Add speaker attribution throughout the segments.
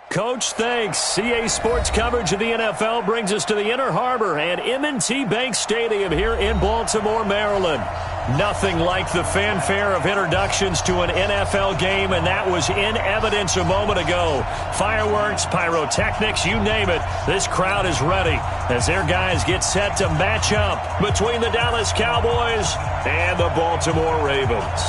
Speaker 1: Coach, thanks. CA Sports coverage of the NFL brings us to the Inner Harbor and M&T Bank Stadium here in Baltimore, Maryland. Nothing like the fanfare of introductions to an NFL game, and that was in evidence a moment ago. Fireworks, pyrotechnics, you name it. This crowd is ready as their guys get set to match up between the Dallas Cowboys and the Baltimore Ravens.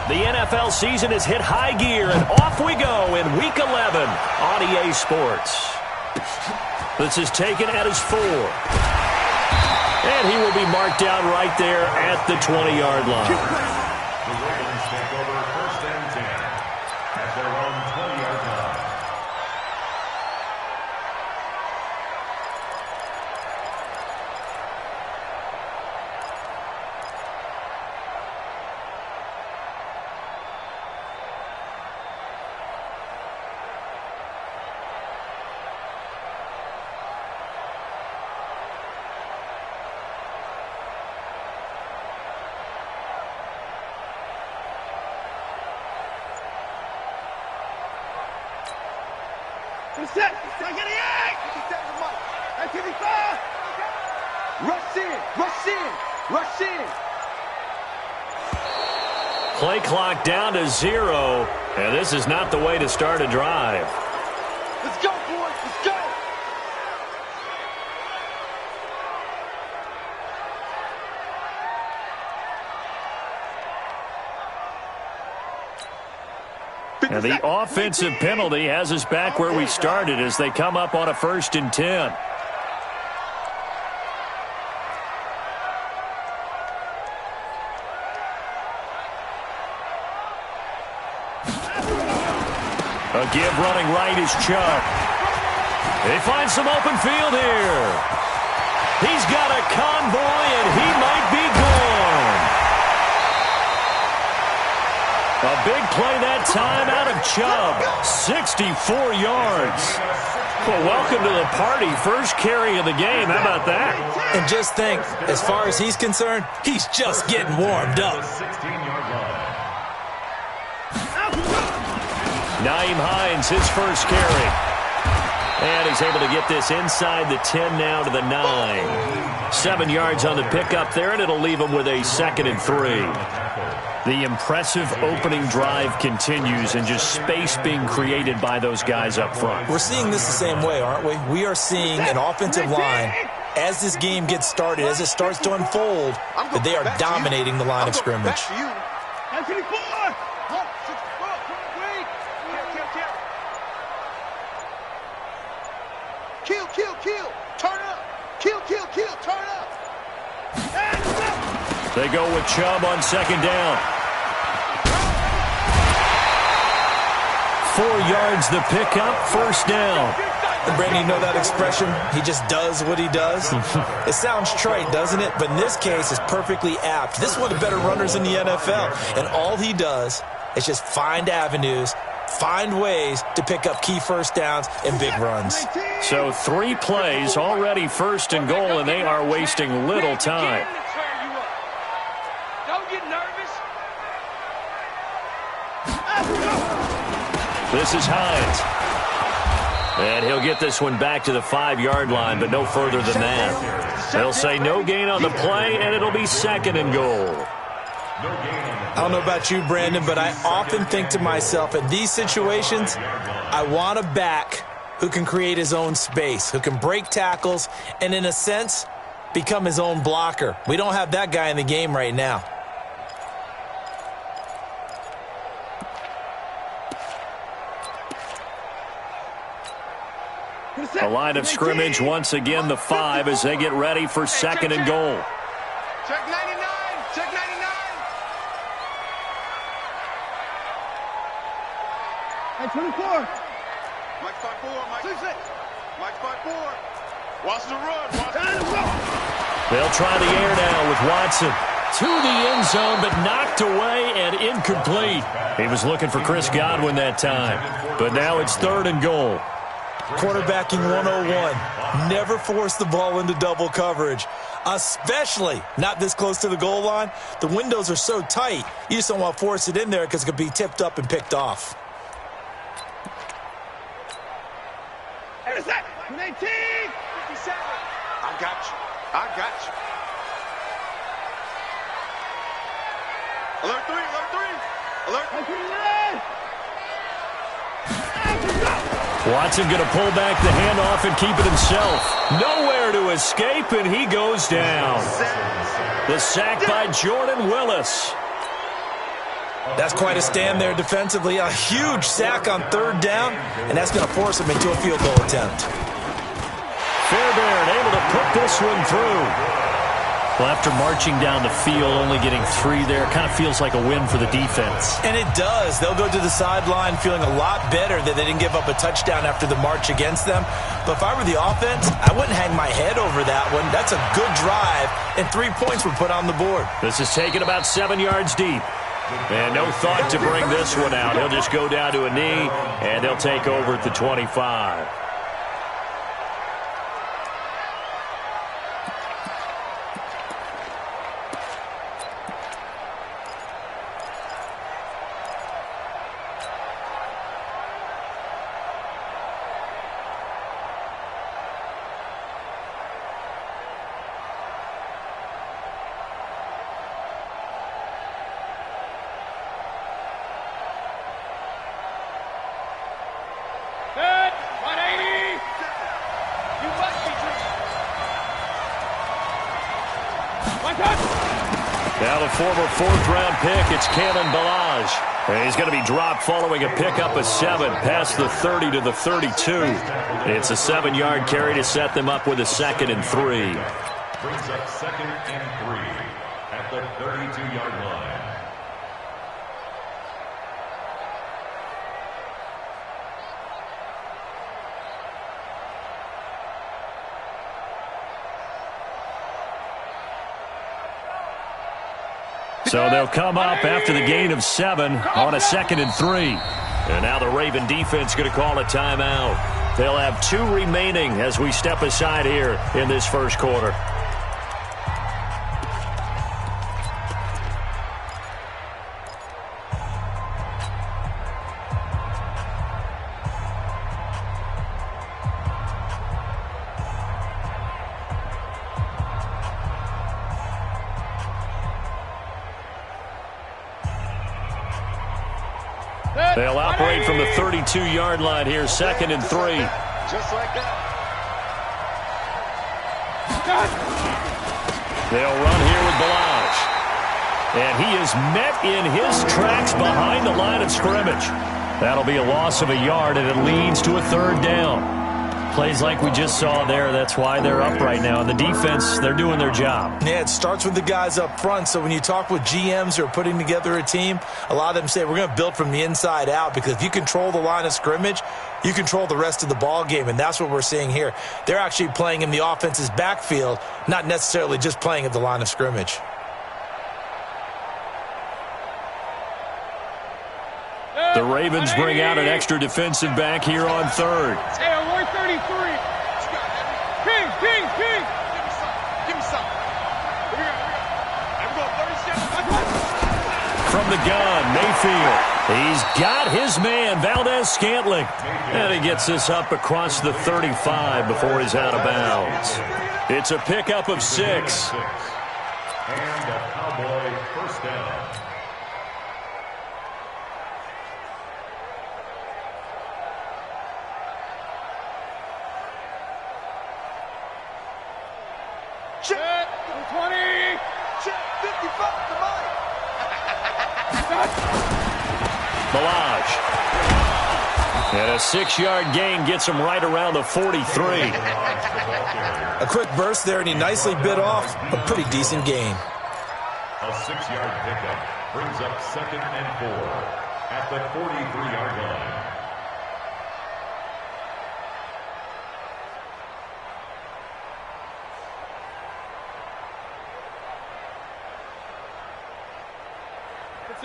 Speaker 1: The NFL season has hit high gear, and off we go in Week 11 on EA Sports. This is taken at his 4. And he will be marked down right there at the 20-yard line.
Speaker 2: The Ravens take over 1st and 10 at their own 20-yard line.
Speaker 3: Set. 98. Rush in. Rush in. Rush in.
Speaker 1: Play clock down to 0, and this is not the way to start a drive.
Speaker 3: Let's go, boys. Let's go.
Speaker 1: And the offensive penalty has us back where we started as they come up on a 1st and 10. A give running right is Chubb. They find some open field here. He's got a convoy, and he might be gone. A big play that time out of Chubb. 64 yards. Well, welcome to the party. First carry of the game. How about that?
Speaker 4: And just think, as far as he's concerned, he's just getting warmed up.
Speaker 1: Nyheim Hines, his first carry. And he's able to get this inside the 10 now to the 9. 7 yards on the pickup there, and it'll leave him with a 2nd and 3. The impressive opening drive continues, and just space being created by those guys up front.
Speaker 4: We're seeing this the same way, aren't we? We are seeing an offensive line, as this game gets started, as it starts to unfold, that they are dominating the line of scrimmage.
Speaker 3: Kill, kill, kill. Turn up. Kill, kill, kill. Turn up.
Speaker 1: They go with Chubb on 2nd down. 4 yards the pickup, 1st down.
Speaker 4: And Brandon, you know that expression? He just does what he does. It sounds trite, doesn't it? But in this case, it's perfectly apt. This is one of the better runners in the NFL. And all he does is just find avenues, find ways to pick up key 1st downs and big runs.
Speaker 1: So 3 plays, already 1st and goal, and they are wasting little time.
Speaker 3: Don't get nervous.
Speaker 1: This is Hines. And he'll get this one back to the 5-yard line, but no further than that. They'll say no gain on the play, and it'll be 2nd and goal.
Speaker 4: I don't know about you, Brandon, but I often think to myself, in these situations, I want a back who can create his own space, who can break tackles, and in a sense, become his own blocker. We don't have that guy in the game right now.
Speaker 1: The line of scrimmage, once again, the 5 as they get ready for 2nd and goal.
Speaker 3: Check 99. Check 99. Hey, 24. Mike 5-4. Mike 6. Mike 5-4. Watch the run. Watch the run.
Speaker 1: They'll try the air now with Watson. to the end zone, but knocked away and incomplete. He was looking for Chris Godwin that time, but now it's 3rd and goal.
Speaker 4: Quarterbacking 101. Never force the ball into double coverage, especially not this close to the goal line. The windows are so tight, you just don't want to force it in there because it could be tipped up and picked off.
Speaker 3: Hey, what's that? 19, 57. I got you. I got you. Alert 3, alert 3. Alert 3.
Speaker 1: Watson going to pull back the handoff and keep it himself. Nowhere to escape, and he goes down. The sack by Jordan Willis.
Speaker 4: That's quite a stand there defensively. A huge sack on 3rd down, and that's going to force him into a field goal attempt.
Speaker 1: Fairbairn able to put this one through. Well, after marching down the field, only getting 3 there, kind of feels like a win for the defense.
Speaker 4: And it does. They'll go to the sideline feeling a lot better that they didn't give up a touchdown after the march against them. But if I were the offense, I wouldn't hang my head over that one. That's a good drive, and 3 points were put on the board.
Speaker 1: This is taken about 7 yards deep. And no thought to bring this one out. He'll just go down to a knee, and they'll take over at the 25. Now the former 4th-round pick, it's Kalen Ballage. And he's going to be dropped following a pickup of 7 past the 30 to the 32. It's a 7-yard carry to set them up with a 2nd and 3.
Speaker 2: Brings up 2nd and 3 at the 32-yard line.
Speaker 1: So they'll come up after the gain of 7 on a 2nd and 3. And now the Raven defense going to call a timeout. They'll have 2 remaining as we step aside here in this first quarter. They'll operate from the 32-yard line here, 2nd and 3.
Speaker 3: Just like that.
Speaker 1: They'll run here with Ballage. And he is met in his tracks behind the line of scrimmage. That'll be a loss of a yard, and it leads to a 3rd down. Plays like we just saw there, that's why they're up right now. And the defense, they're doing their job.
Speaker 4: Yeah, it starts with the guys up front. So when you talk with GMs who are putting together a team, a lot of them say we're going to build from the inside out, because if you control the line of scrimmage, you control the rest of the ball game, and that's what we're seeing here. They're actually playing in the offense's backfield, not necessarily just playing at the line of scrimmage.
Speaker 1: The Ravens bring out an extra defensive back here on 3rd.
Speaker 3: Hey, 133. King. Give me some. Here we go. 37.
Speaker 1: From the gun, Mayfield. He's got his man, Valdez-Scantling. And he gets this up across the 35 before he's out of bounds. It's a pickup of 6.
Speaker 2: And a Cowboy first down.
Speaker 3: Check. 20. Check. 55 to Mike.
Speaker 1: Ballage. And a 6-yard gain gets him right around the 43.
Speaker 4: A quick burst there, and he nicely bit off a pretty decent gain.
Speaker 2: A 6-yard pickup brings up 2nd and 4 at the 43-yard line.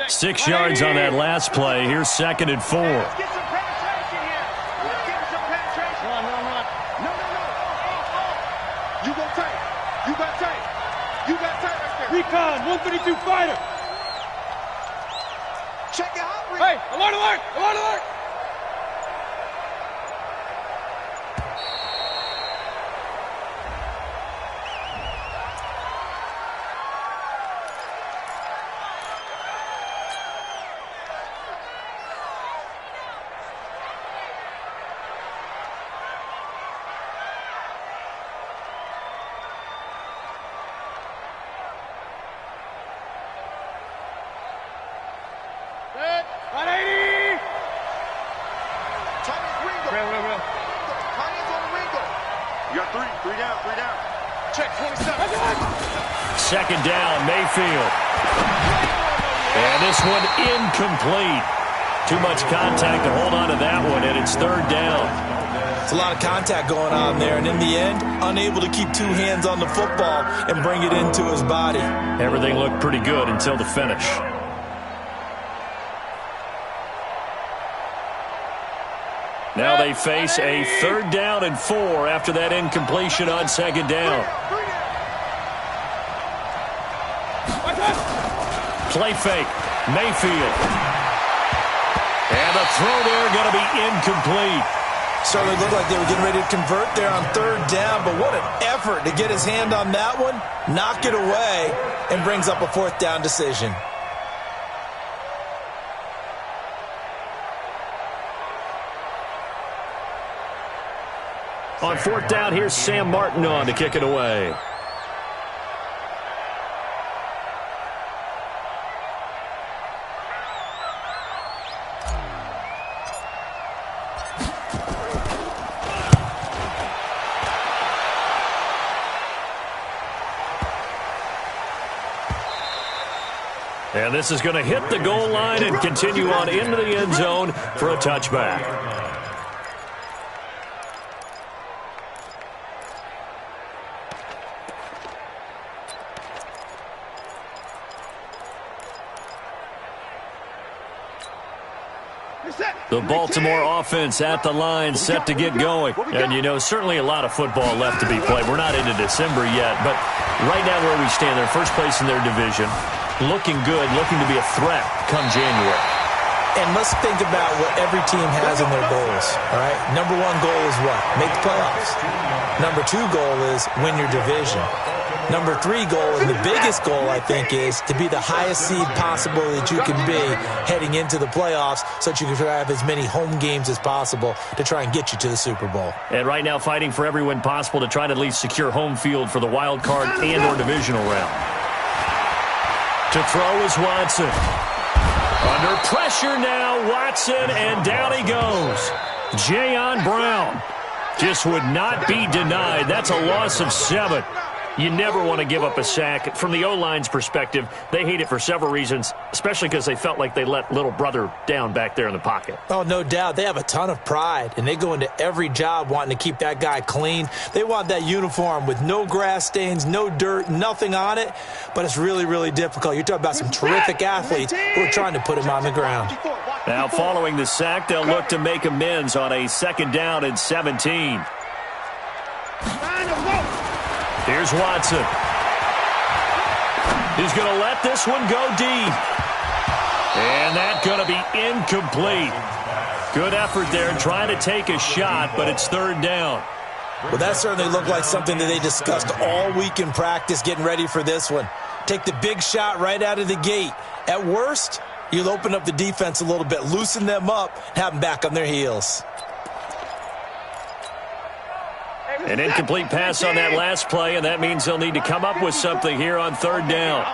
Speaker 1: 6 yards on that last play. Here's 2nd and 4.
Speaker 3: Let's get some penetration here. Let's get some penetration. Run. No. You go tight. You got tight. You got tight right there.
Speaker 5: Recon, 132 fighter.
Speaker 3: Check it out.
Speaker 5: Hey, alert.
Speaker 3: You got three down. Check, 27.
Speaker 1: 2nd down, Mayfield. And this one incomplete. Too much contact to hold on to that one, and it's 3rd down.
Speaker 4: It's a lot of contact going on there, and in the end, unable to keep 2 hands on the football and bring it into his body.
Speaker 1: Everything looked pretty good until the finish. Now they face a 3rd down and 4 after that incompletion on 2nd down. Play fake. Mayfield. And the throw there going to be incomplete.
Speaker 4: Certainly looked like they were getting ready to convert there on 3rd down, but what an effort to get his hand on that one, knock it away, and brings up a 4th down decision.
Speaker 1: On 4th down, here's Sam Martin on to kick it away. And this is going to hit the goal line and continue on into the end zone for a touchback. The Baltimore offense at the line, set to get going. And, you know, certainly a lot of football left to be played. We're not into December yet, but right now where we stand, they're first place in their division, looking good, looking to be a threat come January.
Speaker 4: And let's think about what every team has in their goals, all right? Number 1 goal is what? Make the playoffs. Number 2 goal is win your division. Number 3 goal, and the biggest goal, I think, is to be the highest seed possible that you can be heading into the playoffs so that you can have as many home games as possible to try and get you to the Super Bowl.
Speaker 1: And right now fighting for every win possible to try to at least secure home field for the wild card and or divisional round. To throw is Watson. Under pressure now, Watson, and down he goes. Jayon Brown just would not be denied. That's a loss of 7. You never want to give up a sack. From the O-line's perspective, they hate it for several reasons, especially because they felt like they let little brother down back there in the pocket.
Speaker 4: Oh, no doubt. They have a ton of pride, and they go into every job wanting to keep that guy clean. They want that uniform with no grass stains, no dirt, nothing on it, but it's really, really difficult. You're talking about some terrific athletes who are trying to put him on the ground.
Speaker 1: Now, following the sack, they'll look to make amends on a 2nd down and 17. Here's Watson. He's going to let this one go deep. And that's going to be incomplete. Good effort there trying to take a shot, but it's 3rd down.
Speaker 4: Well, that certainly looked like something that they discussed all week in practice getting ready for this one. Take the big shot right out of the gate. At worst, you'll open up the defense a little bit, loosen them up, have them back on their heels.
Speaker 1: An incomplete pass on that last play, and that means they'll need to come up with something here on 3rd down.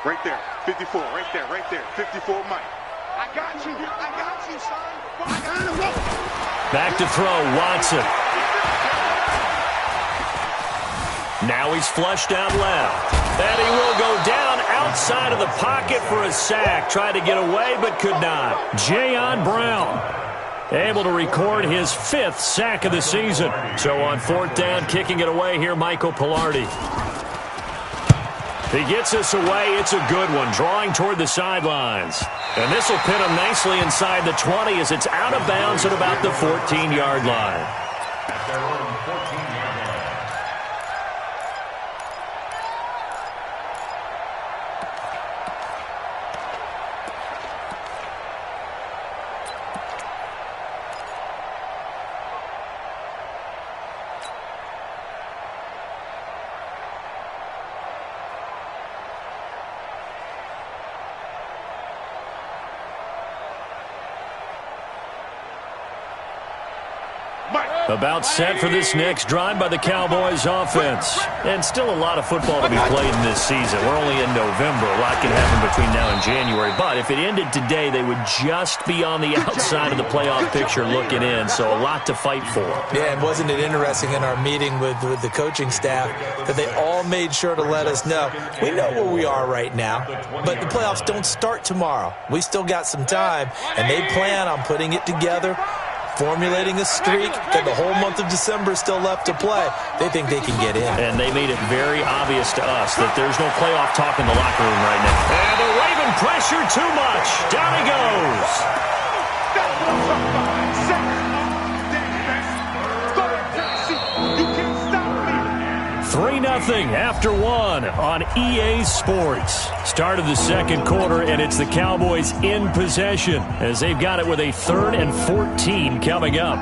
Speaker 3: Right there, 54, right there, 54, Mike. I got you, son. I got him.
Speaker 1: Back to throw, Watson. Now he's flushed out left. And he will go down outside of the pocket for a sack. Tried to get away, but could not. Jayon Brown able to record his 5th sack of the season. So on 4th down, kicking it away here, Michael Pilardi. He gets us away. It's a good one, drawing toward the sidelines. And this will pin him nicely inside the 20 as it's out of bounds at about the 14-yard line.
Speaker 2: At their own 14-yard line.
Speaker 1: About set for this next drive by the Cowboys offense. And still a lot of football to be played in this season. We're only in November. A lot can happen between now and January. But if it ended today, they would just be on the outside of the playoff picture looking in. So a lot to fight for.
Speaker 4: Yeah, and wasn't it interesting in our meeting with the coaching staff that they all made sure to let us know, we know where we are right now, but the playoffs don't start tomorrow. We still got some time, and they plan on putting it together, formulating a streak that the whole month of December is still left to play. They think they can get in.
Speaker 1: And they made it very obvious to us that there's no playoff talk in the locker room right now. And the Raven pressure too much. Down he goes.
Speaker 3: That's what I'm talking about. You can't stop me.
Speaker 1: 3-0 after one on EA Sports. Start of the second quarter, and it's the Cowboys in possession as they've got it with a 3rd and 14 coming up.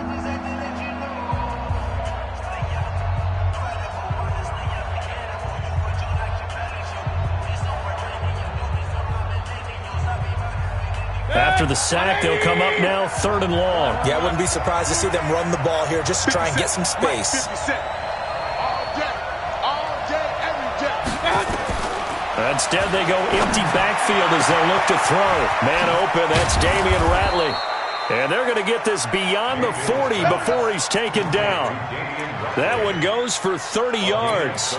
Speaker 1: After the sack, they'll come up now 3rd and long.
Speaker 4: Yeah, I wouldn't be surprised to see them run the ball here just to try and get some space.
Speaker 1: Instead, they go empty backfield as they look to throw. Man open, that's Damian Ratley. And they're going to get this beyond the 40 before he's taken down. That one goes for 30 yards.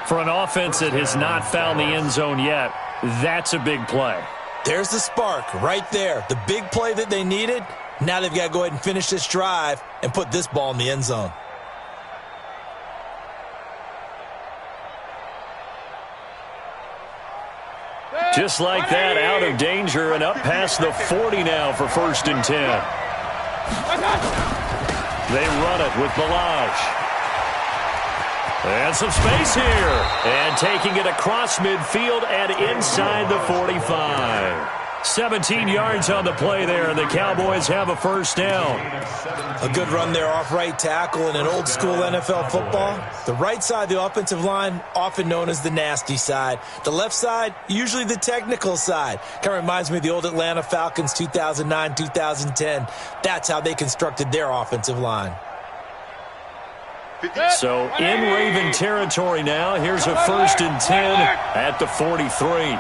Speaker 1: For an offense that has not found the end zone yet, that's a big play.
Speaker 4: There's the spark right there. The big play that they needed. Now they've got to go ahead and finish this drive and put this ball in the end zone.
Speaker 1: Just like that, out of danger and up past the 40 now for 1st and 10. They run it with Balaj. And some space here. And taking it across midfield and inside the 45. 17 yards on the play there, and the Cowboys have a 1st down.
Speaker 4: A good run there off right tackle in an old-school NFL football. The right side of the offensive line, often known as the nasty side. The left side, usually the technical side. Kind of reminds me of the old Atlanta Falcons 2009, 2010. That's how they constructed their offensive line.
Speaker 1: So in Raven territory now, here's a 1st and 10 at the 43.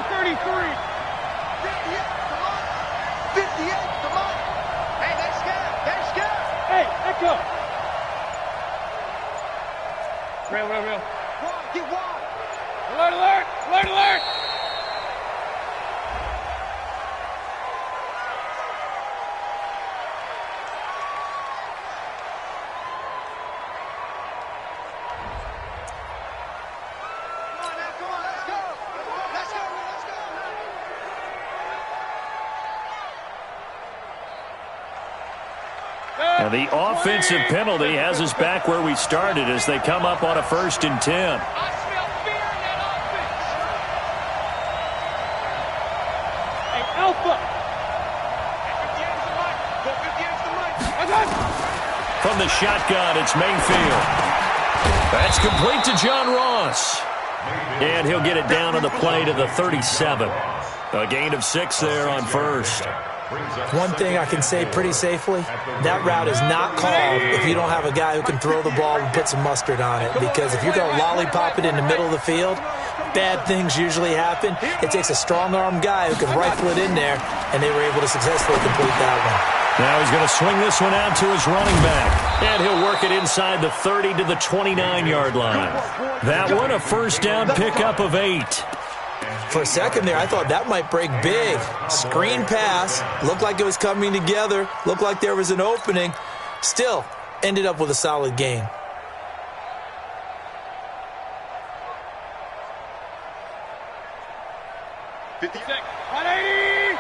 Speaker 3: 33. 58, come on. 58, come on. Hey, they're scared. They're scared.
Speaker 5: Hey, echo. Real.
Speaker 3: Wide, get wide.
Speaker 5: Alert.
Speaker 1: And the offensive penalty has us back where we started as they come up on a 1st and 10.
Speaker 3: I smell fear in that offense.
Speaker 5: Hey, Alpha.
Speaker 3: Go 58 the mic.
Speaker 1: From the shotgun, it's Mayfield. That's complete to John Ross. And he'll get it down on the play to the 37. A gain of 6 there on 1st.
Speaker 4: One thing I can say pretty safely, that route is not called if you don't have a guy who can throw the ball and put some mustard on it. Because if you're going to lollipop it in the middle of the field, bad things usually happen. It takes a strong-arm guy who can rifle it in there, and they were able to successfully complete that one.
Speaker 1: Now he's going to swing this one out to his running back. And he'll work it inside the 30 to the 29-yard line. That one a 1st down pickup of 8.
Speaker 4: For a second there, I thought that might break big. Screen pass. Looked like it was coming together. Looked like there was an opening. Still, ended up with a solid gain.
Speaker 3: 50.
Speaker 5: 180.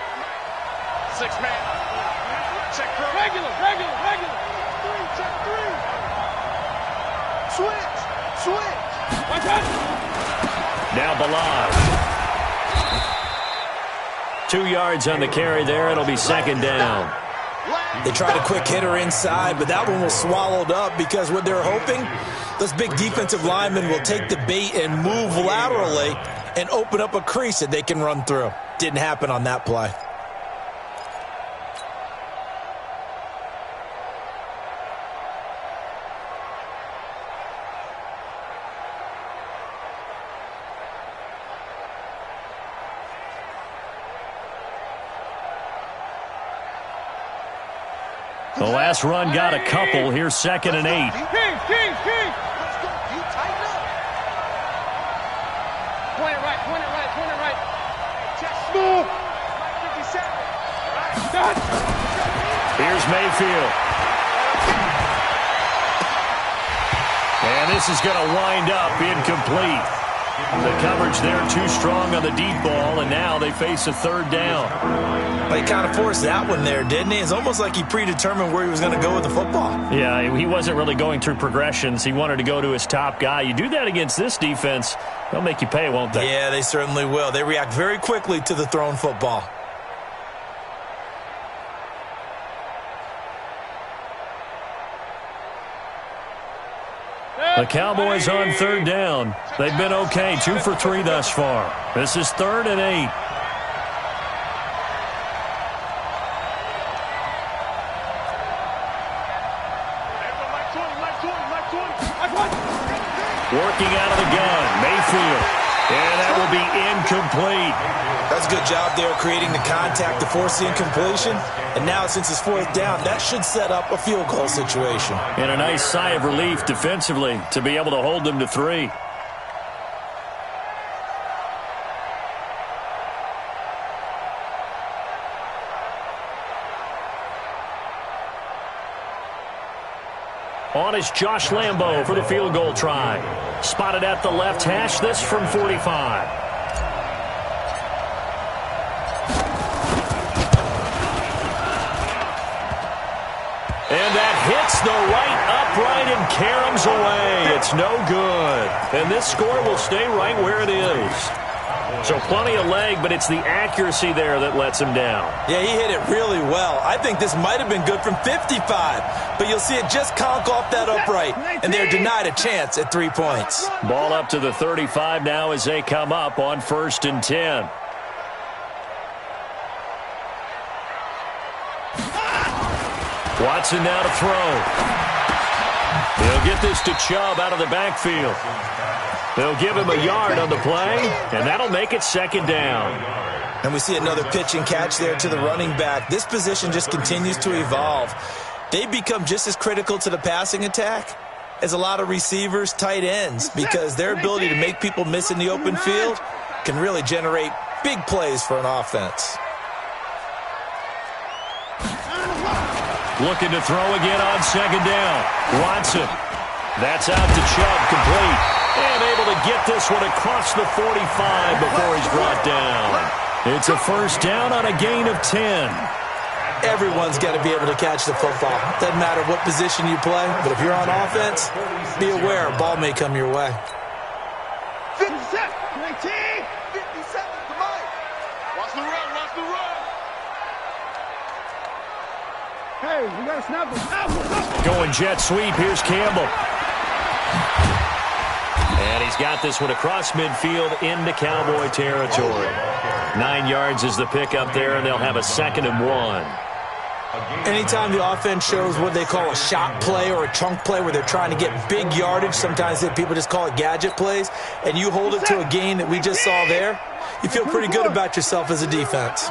Speaker 3: 6-man. Check through.
Speaker 5: Regular.
Speaker 3: Check 3. Switch.
Speaker 5: Watch out.
Speaker 1: Now Balaj. 2 yards on the carry there. It'll be second down.
Speaker 4: They tried a quick hitter inside, but that one was swallowed up because what they're hoping, those big defensive linemen will take the bait and move laterally and open up a crease that they can run through. Didn't happen on that play.
Speaker 1: The last run got a couple. Here's second and 8.
Speaker 5: King.
Speaker 3: Let's go. You tighten up.
Speaker 5: Point it right.
Speaker 3: Check smooth. 57.
Speaker 5: Done.
Speaker 1: Here's Mayfield. And this is going to wind up incomplete. The coverage there too strong on the deep ball, and now they face a third down.
Speaker 4: But he kind of forced that one there, didn't he? It's almost like he predetermined where he was going to go with the football.
Speaker 1: Yeah, he wasn't really going through progressions. He wanted to go to his top guy. You do that against this defense, they'll make you pay, won't they?
Speaker 4: Yeah, they certainly will. They react very quickly to the thrown football.
Speaker 1: The Cowboys on third down. They've been okay, 2 for 3 thus far. This is 3rd and 8. Working out of the gun, Mayfield. And that will be incomplete.
Speaker 4: That's a good job there creating the contact to force the incompletion. And now since it's 4th down, that should set up a field goal situation.
Speaker 1: And a nice sigh of relief defensively to be able to hold them to 3. On is Josh Lambo for the field goal try. Spotted at the left hash, this from 45. And that hits the right upright and caroms away. It's no good. And this score will stay right where it is. So plenty of leg, but it's the accuracy there that lets him down.
Speaker 4: Yeah, he hit it really well. I think this might have been good from 55, but you'll see it just conk off that upright, and they're denied a chance at 3 points.
Speaker 1: Ball up to the 35 now as they come up on 1st and 10. Watson now to throw. He'll get this to Chubb out of the backfield. They'll give him a yard on the play, and that'll make it 2nd down.
Speaker 4: And we see another pitch and catch there to the running back. This position just continues to evolve. They become just as critical to the passing attack as a lot of receivers, tight ends, because their ability to make people miss in the open field can really generate big plays for an offense.
Speaker 1: Looking to throw again on 2nd down. Watson. That's out to Chubb, complete. And able to get this one across the 45 before he's brought down. It's a 1st down on a gain of 10.
Speaker 4: Everyone's got to be able to catch the football. Doesn't matter what position you play, but if you're on offense, be aware a ball may come your way.
Speaker 3: 57, 19, 57, come on. Watch the run.
Speaker 5: Hey, we got to snap him.
Speaker 1: Going jet sweep. Here's Campbell. And he's got this one across midfield into Cowboy territory. 9 yards is the pickup there, and they'll have a 2nd and 1.
Speaker 4: Anytime the offense shows what they call a shot play or a chunk play where they're trying to get big yardage, sometimes people just call it gadget plays, and you hold it to a gain that we just saw there, you feel pretty good about yourself as a defense.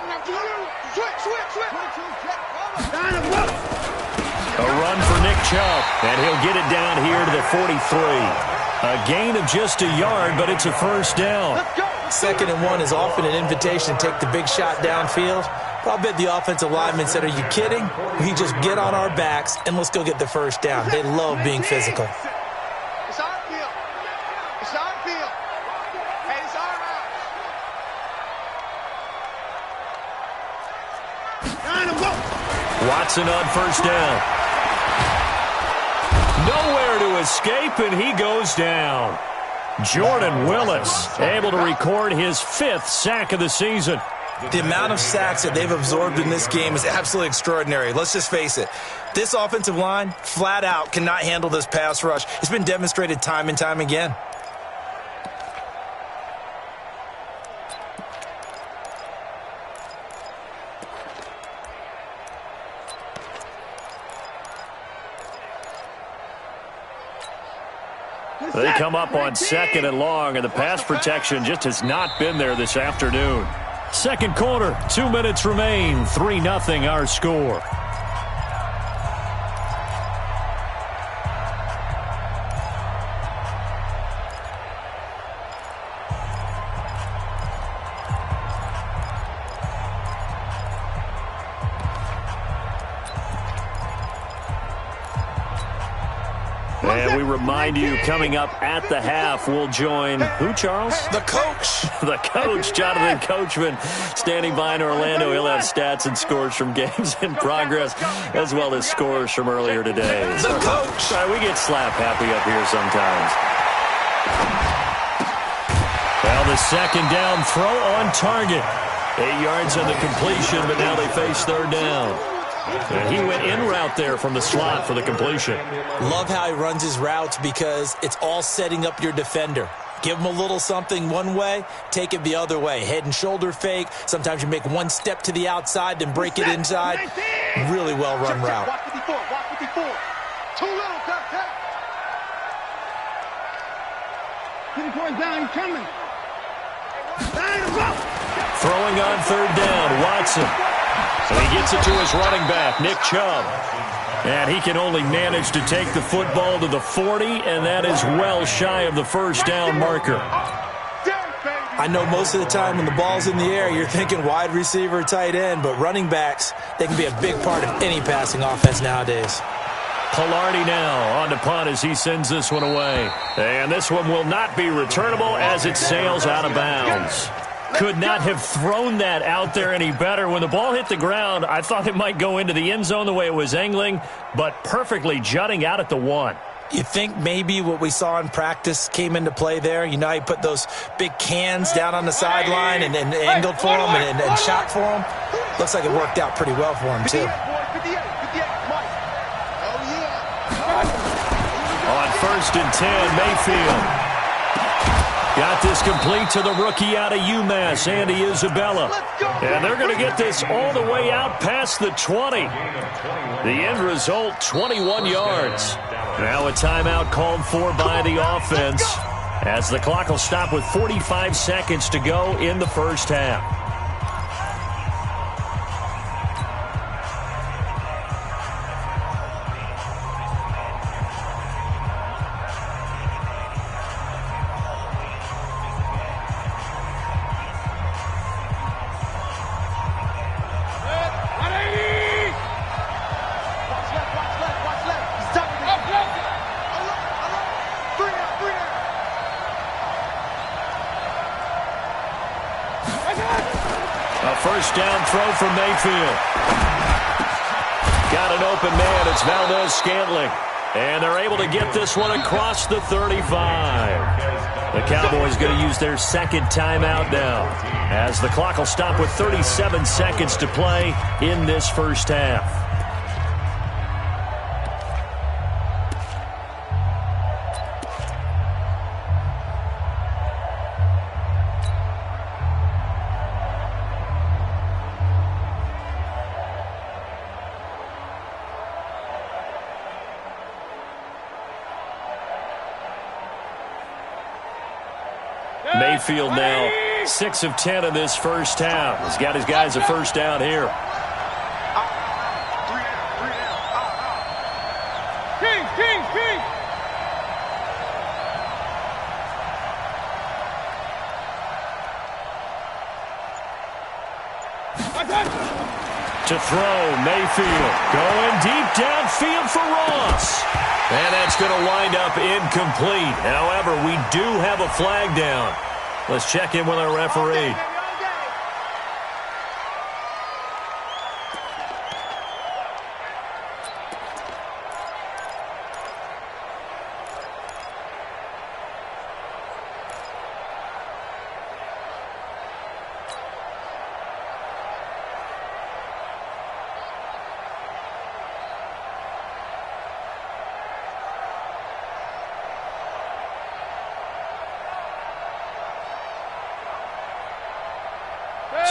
Speaker 1: A run for Nick Chubb, and he'll get it down here to the 43. A gain of just a yard, but it's a 1st down.
Speaker 4: 2nd and 1 is often an invitation to take the big shot downfield. But I'll bet the offensive lineman said, are you kidding? We just get on our backs and let's go get the 1st down. They love being physical.
Speaker 3: It's our field. It's our field. Hey, it's our house.
Speaker 1: Watson on first down. Nowhere to escape, and he goes down. Jordan Willis able to record his 5th sack of the season.
Speaker 4: The amount of sacks that they've absorbed in this game is absolutely extraordinary. Let's just face it. This offensive line, flat out, cannot handle this pass rush. It's been demonstrated time and time again.
Speaker 1: They come up on 2nd and long, and the pass protection just has not been there this afternoon. Second quarter, 2 minutes remain, 3-0 our score. And we remind you, coming up at the half, we'll join who, Charles?
Speaker 4: The coach.
Speaker 1: The coach, Jonathan Coachman, standing by in Orlando. He'll have stats and scores from games in progress, as well as scores from earlier today.
Speaker 4: The coach.
Speaker 1: We get slap happy up here sometimes. Well, the second down throw on target. 8 yards on the completion, but now they face third down. And he went in route there from the slot for the completion.
Speaker 4: Love how he runs his routes because it's all setting up your defender. Give him a little something one way, take it the other way. Head and shoulder fake. Sometimes you make one step to the outside, then break it inside. Really well-run route.
Speaker 3: Watch 54, watch 54. Too little, cut.
Speaker 5: Get him towards down, he's coming.
Speaker 1: Throwing on third down, Watson. And he gets it to his running back, Nick Chubb. And he can only manage to take the football to the 40, and that is well shy of the first down marker.
Speaker 4: I know most of the time when the ball's in the air, you're thinking wide receiver, tight end, but running backs, they can be a big part of any passing offense nowadays.
Speaker 1: Palardi now on the punt as he sends this one away. And this one will not be returnable as it sails out of bounds. Could not have thrown that out there any better. When the ball hit the ground, I thought it might go into the end zone the way it was angling, but perfectly jutting out at the 1.
Speaker 4: You think maybe what we saw in practice came into play there? You know how you put those big cans down on the sideline and angled for them and shot for them? Looks like it worked out pretty well for him, too.
Speaker 1: On 1st and 10, Mayfield. Got this complete to the rookie out of UMass, Andy Isabella. And they're going to get this all the way out past the 20. The end result, 21 yards. Now a timeout called for by the offense as the clock will stop with 45 seconds to go in the first half. First down throw from Mayfield. Got an open man. It's Valdez-Scantling. And they're able to get this one across the 35. The Cowboys going to use their second timeout now, as the clock will stop with 37 seconds to play in this first half. Mayfield now 6 of 10 in this first half. He's got his guys a first down here.
Speaker 5: King.
Speaker 1: To throw, Mayfield going deep downfield for Ross. And that's going to wind up incomplete. However, we do have a flag down. Let's check in with our referee.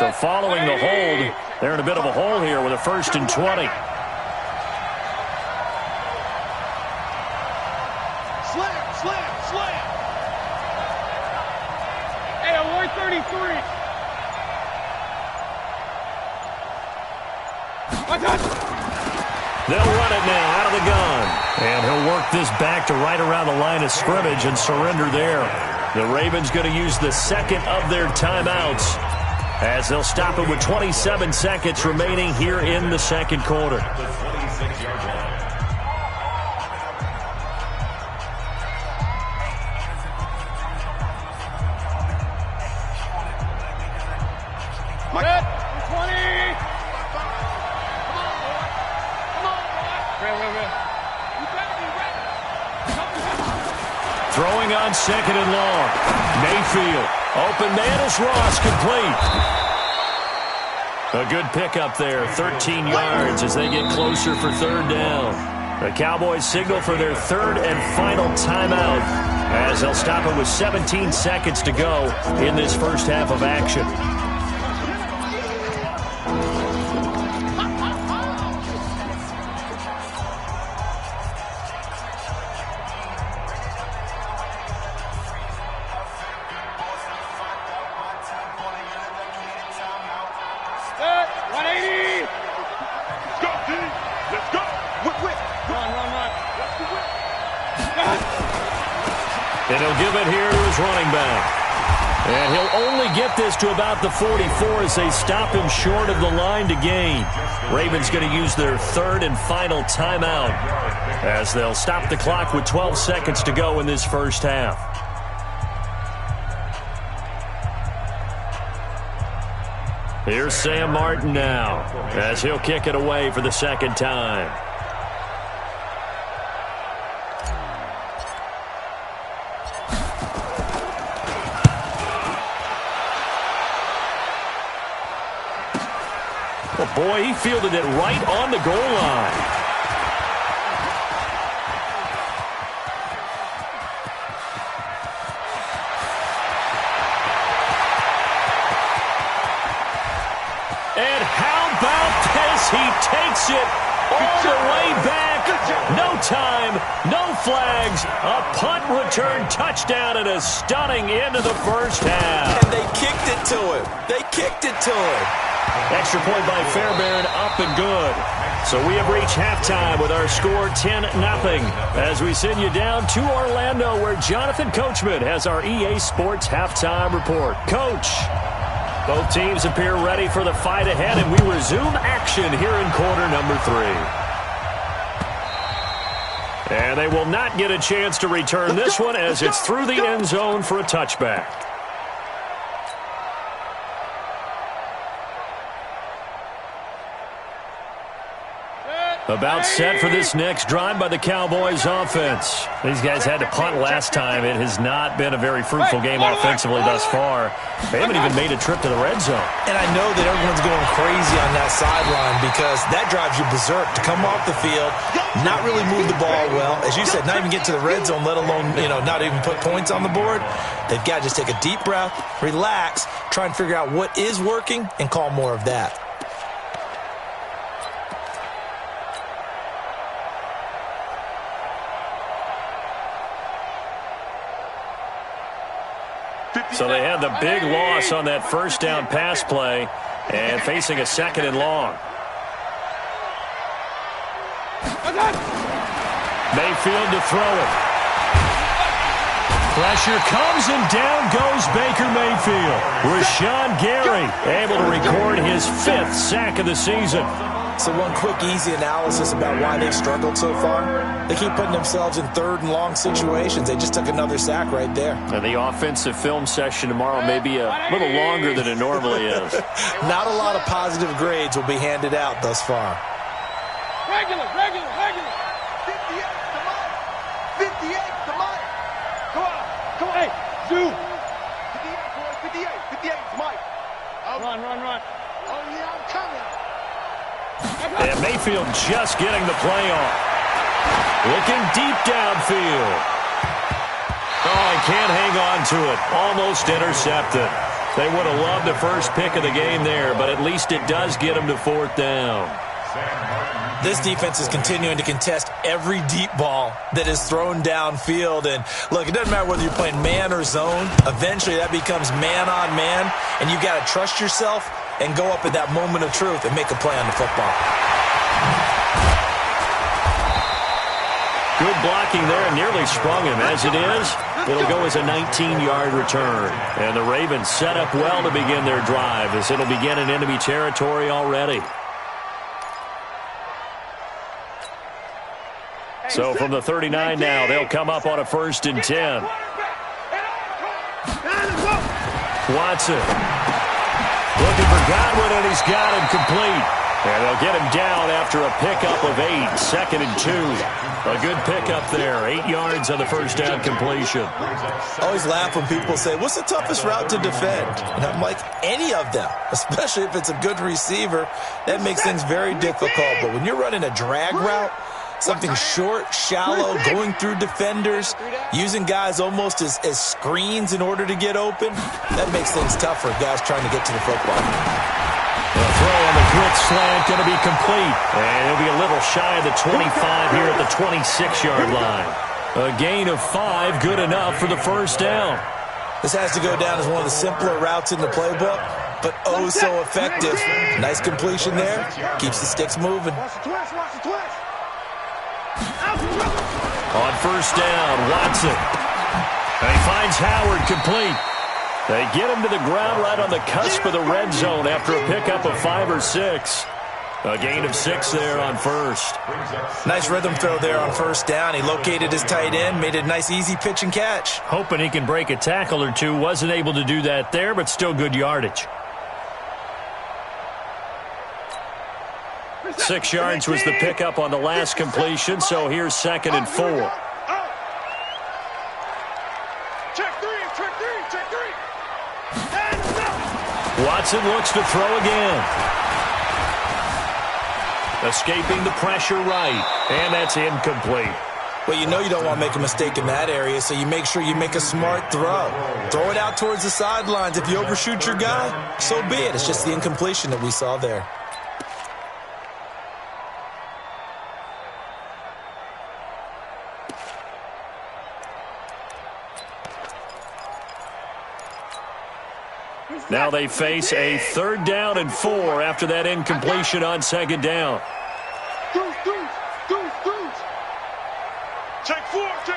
Speaker 1: So following the hold, they're in a bit of a hole here with a 1st and 20.
Speaker 3: Slam. Hey, 133.
Speaker 1: They'll run it now out of the gun. And he'll work this back to right around the line of scrimmage and surrender there. The Ravens going to use the second of their timeouts as they'll stop it with 27 seconds remaining here in the second quarter. Throwing on 2nd and long. Mayfield. Open man is Ross, complete. A good pickup there, 13 yards as they get closer for 3rd down. The Cowboys signal for their 3rd and final timeout as they'll stop it with 17 seconds to go in this first half of action. And he'll give it here to his running back. And he'll only get this to about the 44 as they stop him short of the line to gain. Ravens going to use their 3rd and final timeout as they'll stop the clock with 12 seconds to go in this first half. Here's Sam Martin now as he'll kick it away for the 2nd time. Oh boy, he fielded it right on the goal line. And how about this? He takes it all the way back. No time, no flags. A punt return touchdown and a stunning end of the first half.
Speaker 4: And they kicked it to him. They kicked it to him.
Speaker 1: Extra point by Fairbairn, up and good. So we have reached halftime with our score 10-0 as we send you down to Orlando where Jonathan Coachman has our EA Sports halftime report. Coach, both teams appear ready for the fight ahead, and we resume action here in quarter number 3. And they will not get a chance to return this one as it's through the end zone for a touchback. About set for this next drive by the Cowboys offense. These guys had to punt last time. It has not been a very fruitful game offensively thus far. They haven't even made a trip to the red zone.
Speaker 4: And I know that everyone's going crazy on that sideline because that drives you berserk to come off the field, not really move the ball well. As you said, not even get to the red zone, let alone, not even put points on the board. They've got to just take a deep breath, relax, try and figure out what is working, and call more of that.
Speaker 1: So they had the big loss on that first down pass play and facing a 2nd and long. Mayfield to throw it. Pressure comes and down goes Baker Mayfield. Rashawn Gary able to record his 5th sack of the season.
Speaker 4: So one quick, easy analysis about why they've struggled so far. They keep putting themselves in 3rd and long situations. They just took another sack right there.
Speaker 1: And the offensive film session tomorrow may be a little longer than it normally is.
Speaker 4: Not a lot of positive grades will be handed out thus far.
Speaker 5: Regular.
Speaker 3: 58 to Mike. 58 to Mike. Come on. Hey, Zoo. 58, boys. 58 to Mike.
Speaker 5: Run.
Speaker 3: Oh, yeah, I'm coming.
Speaker 1: And Mayfield just getting the play off. Looking deep downfield. Oh, he can't hang on to it. Almost intercepted. They would have loved the first pick of the game there, but at least it does get them to 4th down.
Speaker 4: This defense is continuing to contest every deep ball that is thrown downfield. And, look, it doesn't matter whether you're playing man or zone. Eventually that becomes man on man, and you've got to trust yourself and go up at that moment of truth and make a play on the football.
Speaker 1: Good blocking there, nearly sprung him. As it is, it'll go as a 19-yard return. And the Ravens set up well to begin their drive as it'll begin in enemy territory already. So from the 39 now, they'll come up on a 1st and 10. Watson looking for Godwin, and he's got him complete. And they'll get him down after a pickup of 8, 2nd and 2. A good pickup there, 8 yards on the first down completion.
Speaker 4: I always laugh when people say, what's the toughest route to defend? And I'm like, any of them, especially if it's a good receiver. That makes things very difficult. But when you're running a drag route, something short, shallow, going through defenders, using guys almost as screens in order to get open, that makes things tough for guys trying to get to the football.
Speaker 1: The throw on the quick slant going to be complete. And it'll be a little shy of the 25 here at the 26-yard line. A gain of 5, good enough for the first down.
Speaker 4: This has to go down as one of the simpler routes in the playbook, but oh so effective. Nice completion there. Keeps the sticks moving.
Speaker 1: On first down, Watson. And he finds Howard complete. They get him to the ground right on the cusp of the red zone after a pickup of 5 or 6. A gain of 6 there on first.
Speaker 4: Nice rhythm throw there on first down. He located his tight end, made it a nice easy pitch and catch.
Speaker 1: Hoping he can break a tackle or two. Wasn't able to do that there, but still good yardage. 6 yards was the pickup on the last completion, so here's 2nd and 4.
Speaker 3: Check three.
Speaker 1: Watson looks to throw again. Escaping the pressure right, and that's incomplete.
Speaker 4: Well, you know you don't want to make a mistake in that area, so you make sure you make a smart throw. Throw it out towards the sidelines. If you overshoot your guy, so be it. It's just the incompletion that we saw there.
Speaker 1: Now they face a 3rd down and 4 after that incompletion on 2nd down.
Speaker 3: Deuce. Check 4. Get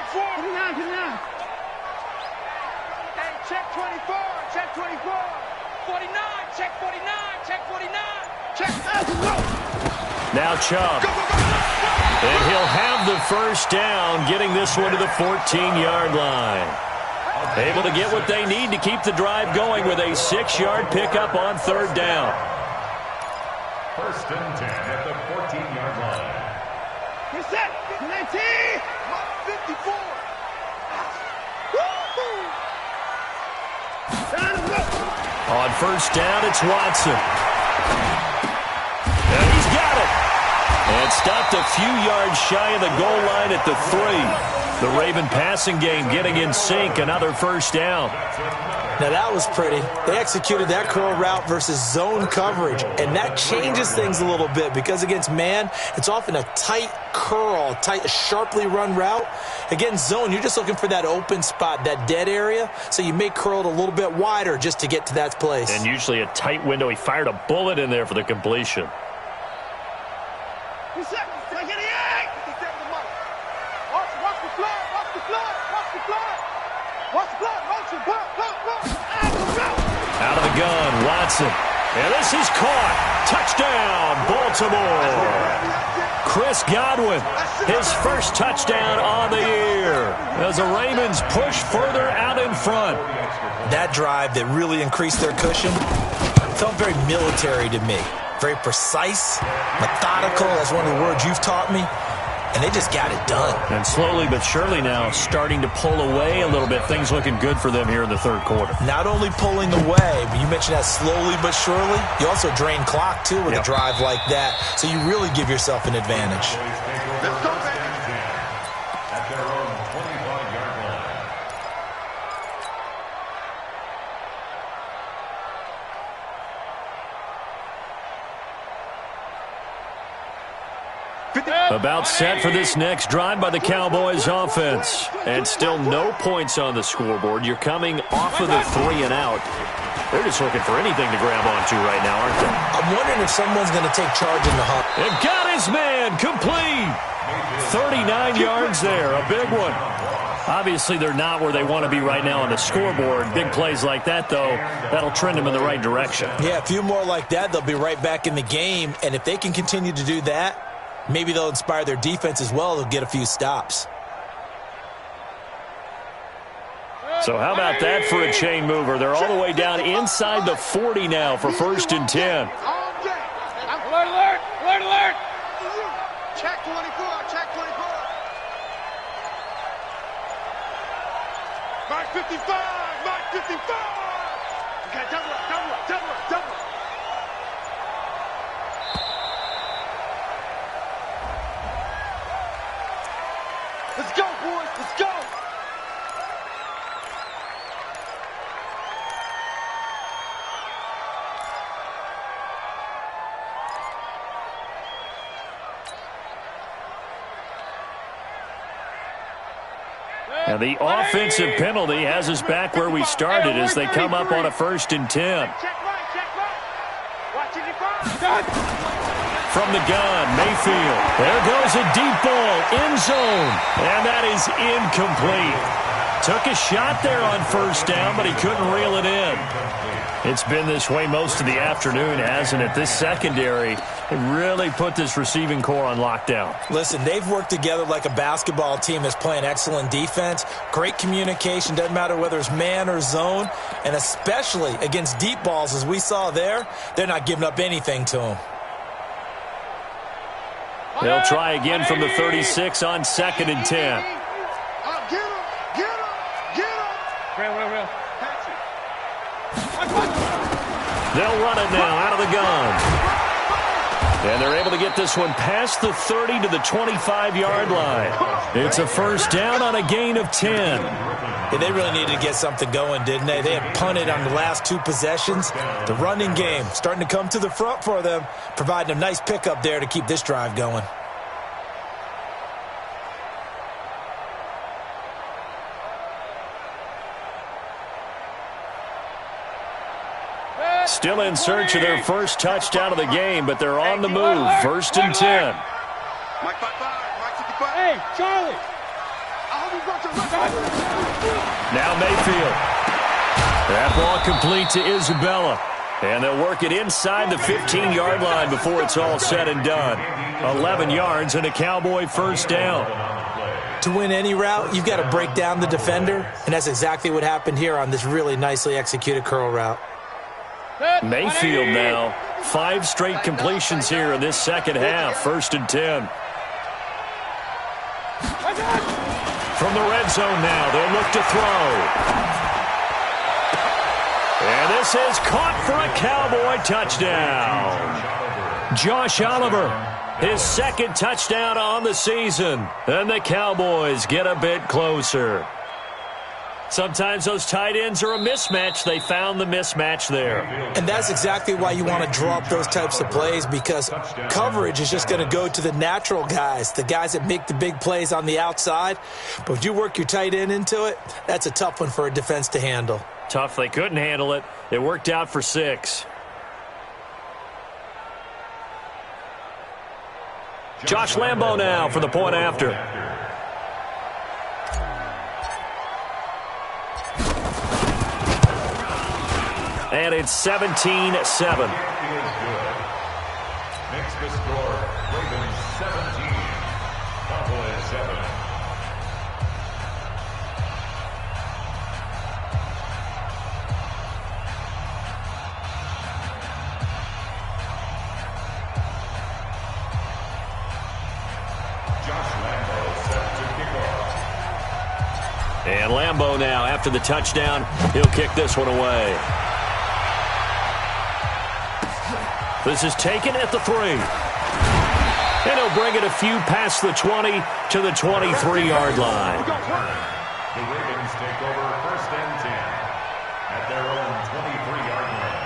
Speaker 3: down. Hey, check 24. 49. Check 49.
Speaker 1: Now Chubb. And he'll have the first down, getting this one to the 14-yard line. Able to get what they need to keep the drive going with a 6-yard pickup on 3rd down.
Speaker 2: 1st and 10 at the 14-yard line.
Speaker 3: Get set. 19. 54.
Speaker 1: On first down, it's Watson. And he's got it. And stopped a few yards shy of the goal line at the 3. The Raven passing game getting in sync, another first down.
Speaker 4: Now that was pretty. They executed that curl route versus zone coverage, and that changes things a little bit because against man, it's often a tight curl, sharply run route. Against zone, you're just looking for that open spot, that dead area, so you may curl it a little bit wider just to get to that place.
Speaker 1: And usually a tight window. He fired a bullet in there for the completion. Out of the gun, Watson. And this is caught. Touchdown, Baltimore. Chris Godwin, his first touchdown on the year as the Ravens push further out in front.
Speaker 4: That drive that really increased their cushion felt very military to me. Very precise, methodical. That's one of the words you've taught me. And they just got it done.
Speaker 1: And slowly but surely now starting to pull away a little bit. Things looking good for them here in the 3rd quarter. Not
Speaker 4: only pulling away, but you mentioned that slowly but surely. You also drain clock, too, with a drive like that. So you really give yourself an advantage.
Speaker 3: Let's go, baby.
Speaker 2: At their own 25-yard line.
Speaker 1: About set for this next drive by the Cowboys offense. And still no points on the scoreboard. You're coming off of the 3 and out. They're just looking for anything to grab onto right now, aren't they?
Speaker 4: I'm wondering if someone's going to take charge in the hunt.
Speaker 1: And got his man complete. 39 yards there, a big one. Obviously, they're not where they want to be right now on the scoreboard. Big plays like that, though, that'll trend them in the right direction.
Speaker 4: Yeah, a few more like that, they'll be right back in the game. And if they can continue to do that, maybe they'll inspire their defense as well. They'll get a few stops.
Speaker 1: So how about that for a chain mover? They're all the way down inside the 40 now for 1st and 10.
Speaker 5: Alert, alert, alert, alert.
Speaker 3: Check 24, check 24. Mark 55, Mark 55. Okay, double up, double up, double up, double up. Let's go, boys, let's go.
Speaker 1: And the offensive penalty has us back where we started as they come up on a 1st and 10.
Speaker 3: Check right, check right. Watching it first.
Speaker 1: From the gun, Mayfield. There goes a deep ball, end zone. And that is incomplete. Took a shot there on 1st down, but he couldn't reel it in. It's been this way most of the afternoon, hasn't it? This secondary really put this receiving core on lockdown.
Speaker 4: Listen, they've worked together like a basketball team that's playing excellent defense. Great communication, doesn't matter whether it's man or zone. And especially against deep balls, as we saw there, they're not giving up anything to them.
Speaker 1: They'll try again from the 36 on 2nd and 10.
Speaker 3: Get him, get him, get him.
Speaker 5: Real.
Speaker 1: They'll run it now out of the gun. And they're able to get this one past the 30 to the 25-yard line. It's a 1st down on a gain of 10.
Speaker 4: Yeah, they really needed to get something going, didn't they? They had punted on the last 2 possessions. The running game starting to come to the front for them, providing a nice pickup there to keep this drive going.
Speaker 1: Still in search of their first touchdown of the game, but they're on the move. 1st and 10.
Speaker 3: Mike 55, Mike 55.
Speaker 5: Hey, Charlie.
Speaker 3: I hope you brought your left.
Speaker 1: Now Mayfield. That ball complete to Isabella. And they'll work it inside the 15-yard line before it's all said and done. 11 yards and a Cowboy 1st down.
Speaker 4: To win any route, you've got to break down the defender, and that's exactly what happened here on this really nicely executed curl route.
Speaker 1: Mayfield now. 5 straight completions here in this second half. 1st and 10. From the red zone now, they'll look to throw. And this is caught for a Cowboy touchdown. Josh Oliver, his 2nd touchdown on the season. And the Cowboys get a bit closer. Sometimes those tight ends are a mismatch. They found the mismatch there.
Speaker 4: And that's exactly why you want to draw up those types of plays, because coverage is just going to go to the natural guys, the guys that make the big plays on the outside. But if you work your tight end into it, that's a tough one for a defense to handle.
Speaker 1: Tough. They couldn't handle it. It worked out for 6. Josh Lambo now for the point after. And it's 17-7.
Speaker 2: Makes the score Ravens 17, Cowboys 7. Josh Lambo set to kick off.
Speaker 1: And Lambo now, after the touchdown, he'll kick this one away. This is taken at the 3. And he'll bring it a few past the 20 to the 23-yard line.
Speaker 2: The Ravens take over 1st and 10 at their own 23-yard line.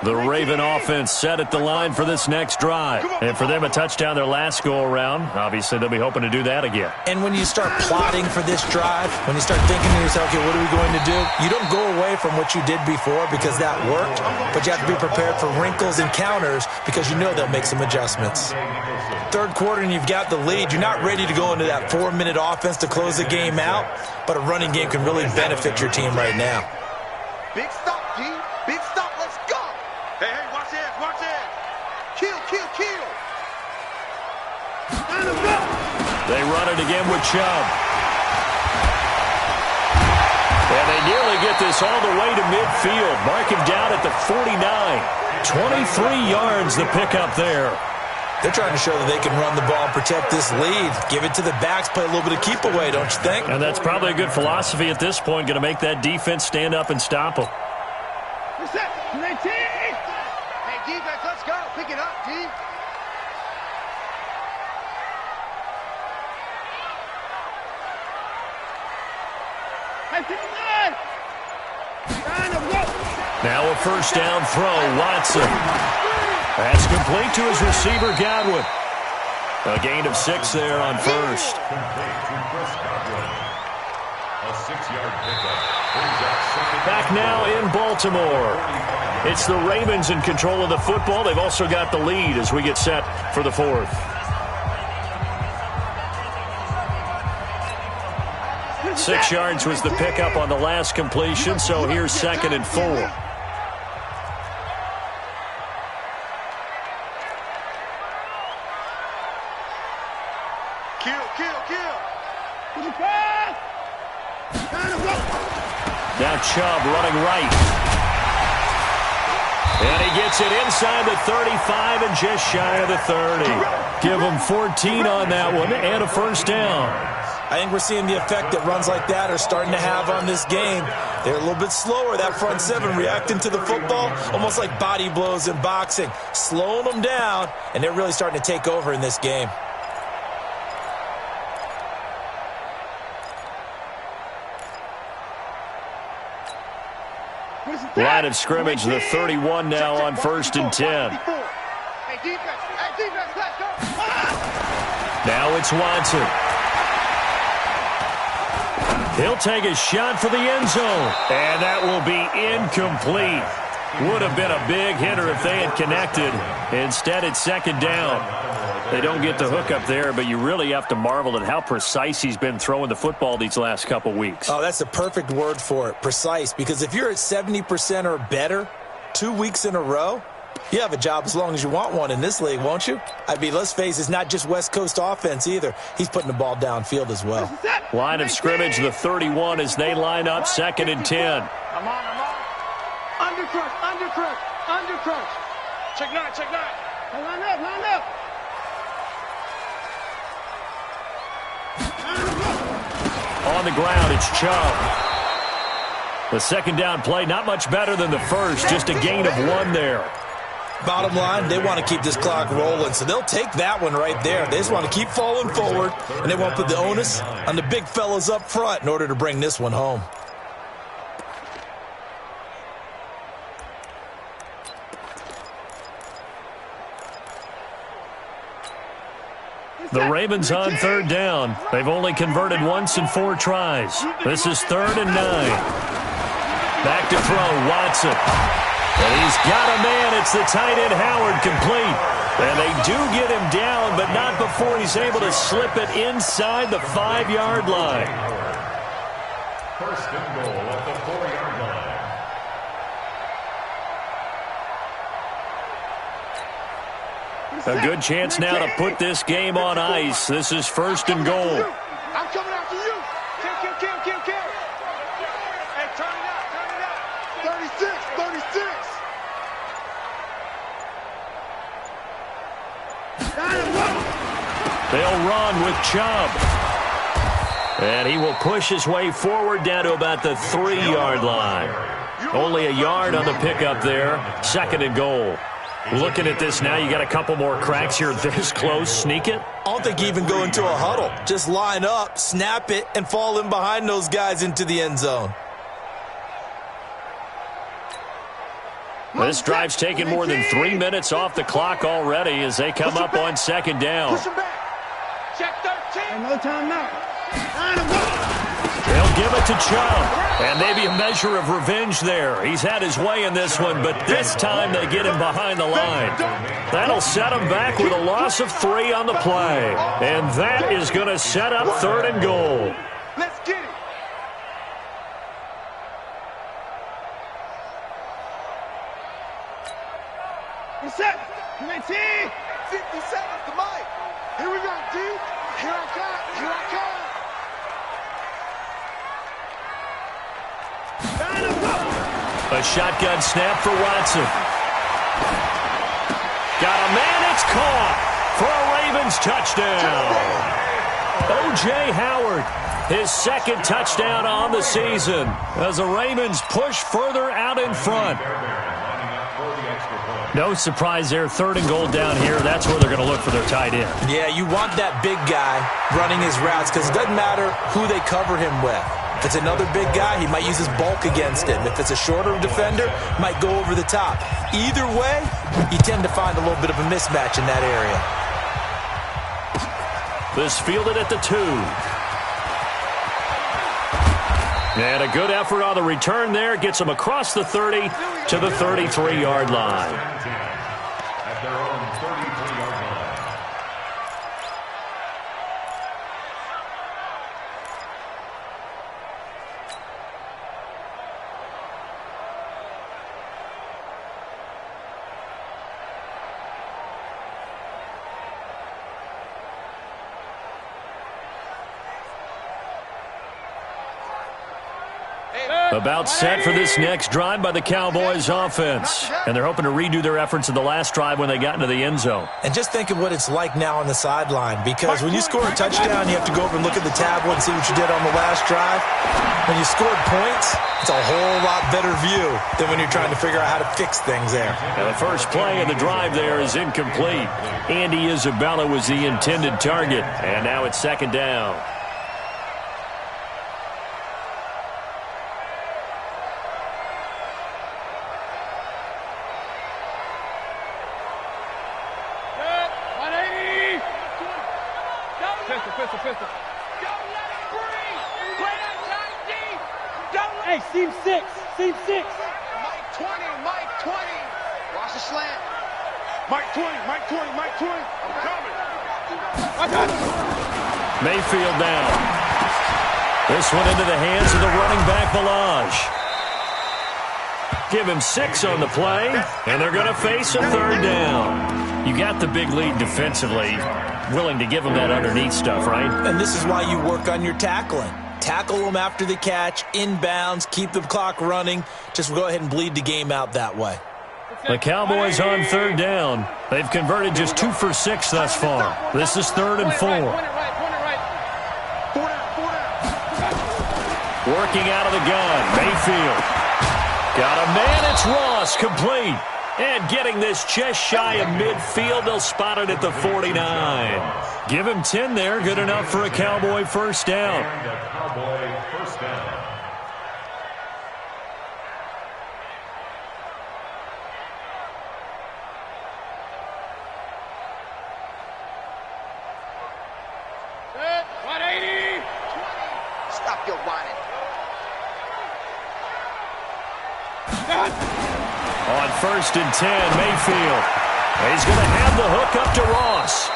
Speaker 1: The Raven offense set at the line for this next drive. And for them, a touchdown their last go-around. Obviously, they'll be hoping to do that again.
Speaker 4: And when you start plotting for this drive, when you start thinking to yourself, okay, what are we going to do? You don't go away from what you did before because that worked, but you have to be prepared for wrinkles and counters because you know they'll make some adjustments. Third quarter and you've got the lead. You're not ready to go into that 4-minute offense to close the game out, but a running game can really benefit your team right now.
Speaker 3: Big stop, G. Big stop. Let's go. Hey, watch it. Watch it. Kill.
Speaker 1: They run it again with Chubb. And they nearly get this all the way to midfield. Mark him down at the 49. 23 yards the pickup there.
Speaker 4: They're trying to show that they can run the ball and protect this lead. Give it to the backs, play a little bit of keep away, don't you think?
Speaker 1: And that's probably a good philosophy at this point, going to make that defense stand up and stop them.
Speaker 3: Hey, defense, let's go. Pick it up, D.
Speaker 1: Now a first down throw, Watson. That's complete to his receiver, Godwin. A gain of 6 there on first.
Speaker 2: A 6-yard pickup brings up second.
Speaker 1: Back now in Baltimore. It's the Ravens in control of the football. They've also got the lead as we get set for the fourth. Six yards was the pickup on the last completion, so here's 2nd and 4. Now Chubb running right. And he gets it inside the 35 and just shy of the 30. Give him 14 on that one and a first down.
Speaker 4: I think we're seeing the effect that runs like that are starting to have on this game. They're a little bit slower, that front seven, reacting to the football, almost like body blows in boxing, slowing them down, and they're really starting to take over in this game.
Speaker 1: Line of scrimmage, the 31 now on 1st and 10.
Speaker 3: Hey, defense, let's go.
Speaker 1: Now it's Watson. He'll take a shot for the end zone. And that will be incomplete. Would have been a big hitter if they had connected. Instead, it's 2nd down. They don't get the hook up there, but you really have to marvel at how precise he's been throwing the football these last couple weeks.
Speaker 4: Oh, that's the perfect word for it, precise. Because if you're at 70% or better 2 weeks in a row, you have a job as long as you want one in this league, won't you? I mean, let's face it, it's not just West Coast offense either. He's putting the ball downfield as well.
Speaker 1: Line of scrimmage, the 31 as they line up 2nd and 10.
Speaker 3: I'm on. Under crunch. Check 9. Line up.
Speaker 1: On the ground, it's Chubb. The 2nd down play, not much better than the first, just a gain of 1 there.
Speaker 4: Bottom line, they want to keep this clock rolling, so they'll take that one right there. They just want to keep falling forward, and they want to put the onus on the big fellas up front in order to bring this one home.
Speaker 1: The Ravens on 3rd down. They've only converted once in 4 tries. This is 3rd and 9. Back to throw, Watson. And he's got a man. It's the tight end, Howard, complete. And they do get him down, but not before he's able to slip it inside the 5-yard line.
Speaker 2: 1st and goal at the 4-yard line.
Speaker 1: A good chance now to put this game on ice. This is 1st and goal.
Speaker 3: I'm coming after you. Kill. Hey, turn it up. 36.
Speaker 1: They'll run with Chubb. And he will push his way forward down to about the 3-yard line. Only a yard on the pickup there. 2nd and goal. Looking at this now, you got a couple more cracks here this close. Sneak it?
Speaker 4: I don't think you even go into a huddle. Just line up, snap it, and fall in behind those guys into the end zone.
Speaker 1: This drive's taken more than 3 minutes off the clock already as they come up on second down.
Speaker 3: Push him back. Check 13.
Speaker 5: No timeout.
Speaker 1: They'll give it to Chubb, and maybe a measure of revenge there. He's had his way in this one, but this time they get him behind the line. That'll set him back with a loss of 3 on the play, and that is going to set up 3rd and goal.
Speaker 3: Let's get it.
Speaker 5: Get set. Come in, T.
Speaker 3: 50 seconds to Mike. Here we go, D. Here I come. Here I come.
Speaker 1: A shotgun snap for Watson. Got a man, it's caught for a Ravens touchdown. O.J. Howard, his 2nd touchdown on the season as the Ravens push further out in front. No surprise there, 3rd and goal down here. That's where they're going to look for their tight end.
Speaker 4: Yeah, you want that big guy running his routes because it doesn't matter who they cover him with. If it's another big guy, he might use his bulk against him. If it's a shorter defender, might go over the top. Either way, you tend to find a little bit of a mismatch in that area.
Speaker 1: This fielded at the 2. And a good effort on the return there. Gets him across the 30 to the 33-yard line.
Speaker 2: At their own 33-yard line.
Speaker 1: About set for this next drive by the Cowboys offense. And they're hoping to redo their efforts in the last drive when they got into the end zone.
Speaker 4: And just think of what it's like now on the sideline, because when you score a touchdown, you have to go over and look at the tablet and see what you did on the last drive. When you scored points, it's a whole lot better view than when you're trying to figure out how to fix things there.
Speaker 1: Now the first play of the drive there is incomplete. Andy Isabella was the intended target. And now it's 2nd down.
Speaker 5: Pistol. Hey, seam 6. Seam 6.
Speaker 3: Mike 20. Mike 20. Watch the slant. Mike 20. Mike 20. Mike 20. I'm coming.
Speaker 5: I got it.
Speaker 1: Mayfield down. This one into the hands of the running back, Balaj. Give him 6 on the play, and they're going to face a 3rd down. You got the big lead defensively. Willing to give him that underneath stuff, right?
Speaker 4: And this is why you work on your tackling. Tackle them after the catch, inbounds, keep the clock running. Just go ahead and bleed the game out that way.
Speaker 1: The Cowboys on 3rd down. They've converted just 2 for 6 thus far. This is 3rd and 4. Working out of the gun, Mayfield. Got a man, it's Ross, complete. And getting this just shy of midfield, they'll spot it at the 49. Give him 10 there, good enough for a Cowboy first down.
Speaker 2: And a Cowboy first down.
Speaker 5: Set. 180.
Speaker 3: Stop your whining.
Speaker 1: On 1st and 10, Mayfield. He's going to have the hook up to Ross.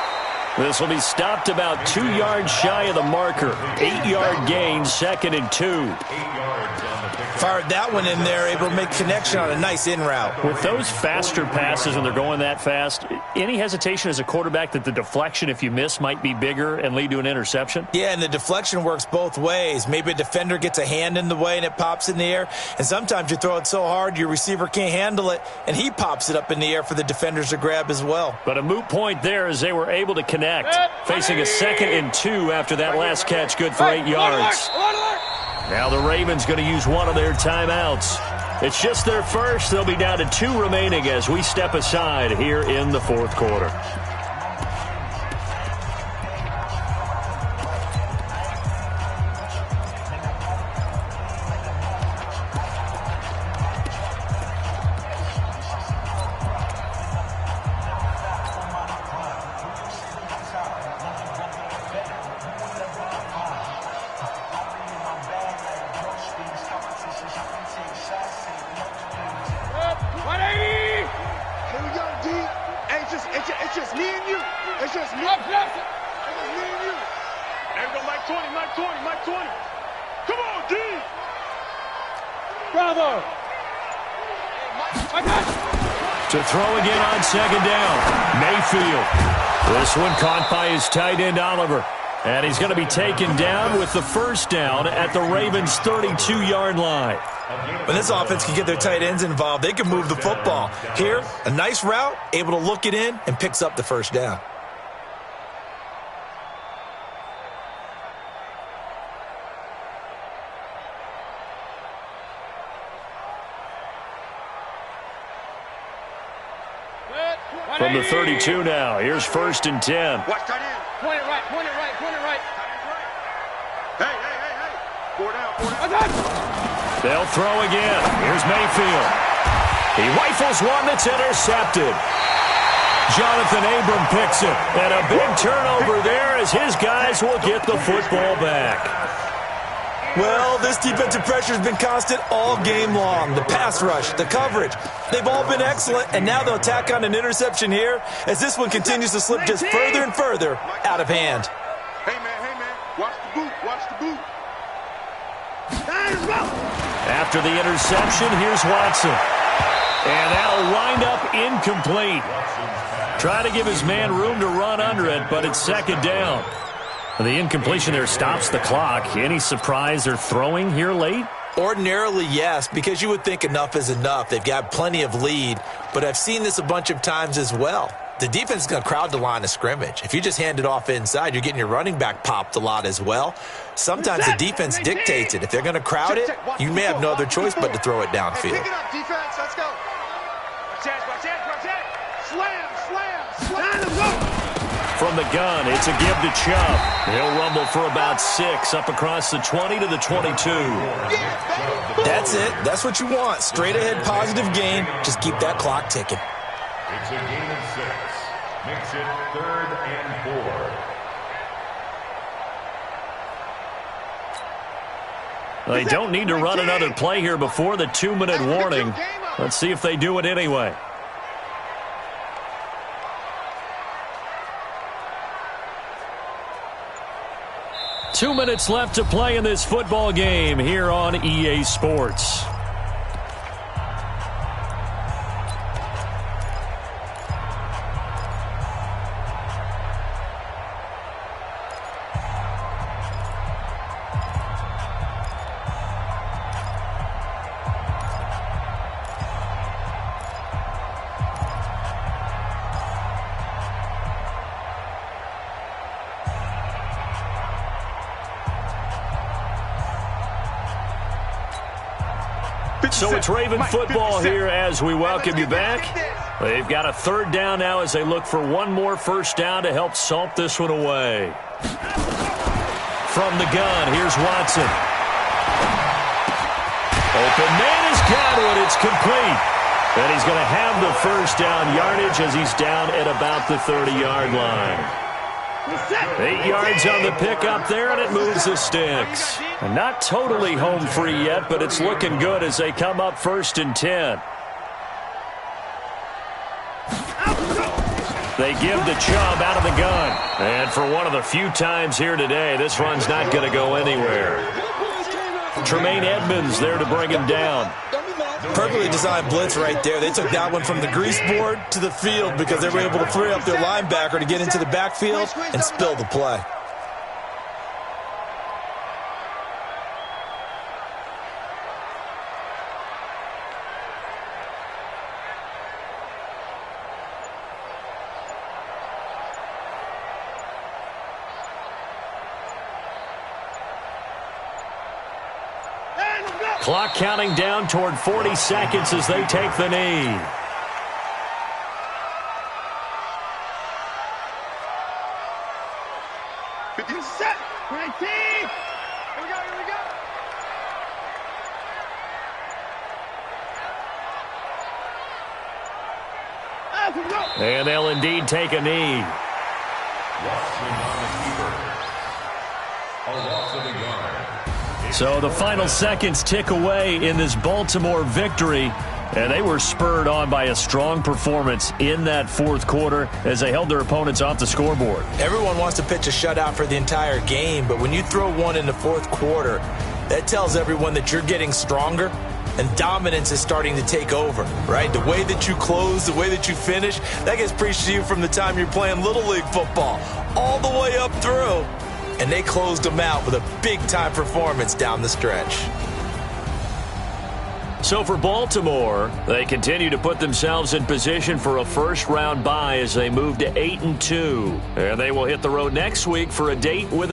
Speaker 1: This will be stopped about 2 yards shy of the marker. 8-yard gain, 2nd and 2.
Speaker 2: 8 yards on the pickup.
Speaker 4: Fired that one in there, able to make connection on a nice in route.
Speaker 1: With those faster passes and they're going that fast, any hesitation as a quarterback that the deflection, if you miss, might be bigger and lead to an interception?
Speaker 4: Yeah, and the deflection works both ways. Maybe a defender gets a hand in the way and it pops in the air. And sometimes you throw it so hard your receiver can't handle it, and he pops it up in the air for the defenders to grab as well.
Speaker 1: But a moot point there as they were able to connect. Facing a 2nd and 2 after that last catch, good for 8 yards. Now the Ravens going to use one of their timeouts. It's just their first. They'll be down to 2 remaining as we step aside here in the 4th quarter.
Speaker 3: It's just me. It's just me and you. There we go, Mike 20, Mike 20, Mike 20. Come on, D.
Speaker 5: Bravo. I got you.
Speaker 1: To throw again on second down. Mayfield. This one caught by his tight end, Oliver. And he's going to be taken down with the first down at the Ravens' 32-yard line.
Speaker 4: When this offense can get their tight ends involved, they can move the football. Here, a nice route, able to look it in, and picks up the first down.
Speaker 1: From the 32 now, here's 1st and 10.
Speaker 3: Watch tight end.
Speaker 5: Point it right, point it right, point it right.
Speaker 3: Hey. 4 down, 4 down.
Speaker 5: I got you.
Speaker 1: They'll throw again. Here's Mayfield. He rifles one that's intercepted. Jonathan Abram picks it. And a big turnover there as his guys will get the football back.
Speaker 4: Well, this defensive pressure has been constant all game long. The pass rush, the coverage, they've all been excellent, and now they'll tack on an interception here as this one continues to slip just further and further out of hand.
Speaker 3: Hey, man. Watch the boot, watch the boot.
Speaker 1: After the interception, here's Watson. And that'll wind up incomplete. Try to give his man room to run under it, but it's second down. The incompletion there stops the clock. Any surprise they're throwing here late?
Speaker 4: Ordinarily, yes, because you would think enough is enough. They've got plenty of lead, but I've seen this a bunch of times as well. The defense is going to crowd the line of scrimmage. If you just hand it off inside, you're getting your running back popped a lot as well. Sometimes the defense dictates it. If they're going to crowd it, you may have no other choice but to throw it downfield.
Speaker 3: Pick it up, defense. Let's go. Watch that. Slam.
Speaker 1: From the gun, it's a give to Chubb. He'll rumble for about 6 up across the 20 to the 22.
Speaker 4: That's it. That's what you want. Straight ahead positive gain. Just keep that clock ticking.
Speaker 2: It's a gain of 6. Makes it 3rd and 4.
Speaker 1: They don't need to run another play here before the 2-minute warning. Let's see if they do it anyway. Two minutes left to play in this football game here on EA Sports. So it's Raven football here as we welcome you back. They've got a 3rd down now as they look for one more first down to help salt this one away. From the gun, here's Watson. Open man is Godwin. It's complete. And he's going to have the first down yardage as he's down at about the 30-yard line. 8 yards on the pickup there, and it moves the sticks. And not totally home free yet, but it's looking good as they come up 1st and 10. They give to Chubb out of the gun. And for one of the few times here today, this run's not going to go anywhere. Tremaine Edmonds there to bring him down.
Speaker 4: Perfectly designed blitz right there. They took that one from the grease board to the field because they were able to free up their linebacker to get into the backfield and spill the play.
Speaker 1: Clock counting down toward 40 seconds as they take the knee.
Speaker 3: Set. 19. Here we go.
Speaker 1: And they'll indeed take a knee. So the final seconds tick away in this Baltimore victory. And they were spurred on by a strong performance in that fourth quarter as they held their opponents off the scoreboard.
Speaker 4: Everyone wants to pitch a shutout for the entire game, but when you throw one in the fourth quarter, that tells everyone that you're getting stronger and dominance is starting to take over, right? The way that you close, the way that you finish, that gets preached to you from the time you're playing Little League football all the way up through. And they closed them out with a big-time performance down the stretch.
Speaker 1: So for Baltimore, they continue to put themselves in position for a first-round bye as they move to 8-2. And they will hit the road next week for a date with